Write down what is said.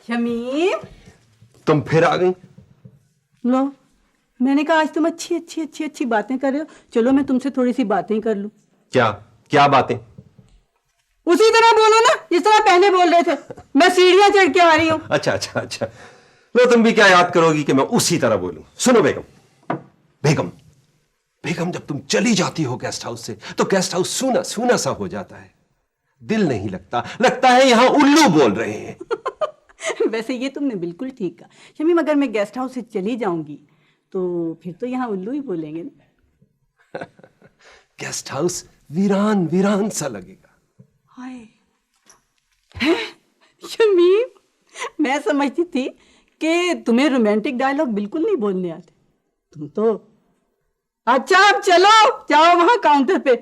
शमीम, तुम फिर आ गई। लो, मैंने कहा आज तुम अच्छी अच्छी अच्छी अच्छी बातें कर रहे हो, चलो मैं तुमसे थोड़ी सी बातें कर लूं। क्या क्या बातें? उसी तरह बोलो ना जिस तरह पहले बोल रहे थे। मैं सीढ़ियां चढ़ के आ रही हूँ। अच्छा अच्छा अच्छा, लो तुम भी क्या याद करोगी कि मैं उसी तरह बोलूं। सुनो बेगम, बेगम बेगम, जब तुम चली जाती हो गेस्ट हाउस से तो गेस्ट हाउस सूना सूना सा हो जाता है, दिल नहीं लगता, लगता है यहां उल्लू बोल रहे हैं। वैसे ये तुमने बिल्कुल ठीक कहा शमीम, अगर मैं गेस्ट हाउस से चली जाऊंगी तो फिर तो यहाँ उल्लू ही बोलेंगे ना। गेस्ट हाउस वीरान वीरान सा लगेगा। हाय हैं? शमीम, मैं समझती थी कि तुम्हें रोमांटिक डायलॉग बिल्कुल नहीं बोलने आते। तुम तो अच्छा, अब चलो जाओ वहां काउंटर पे।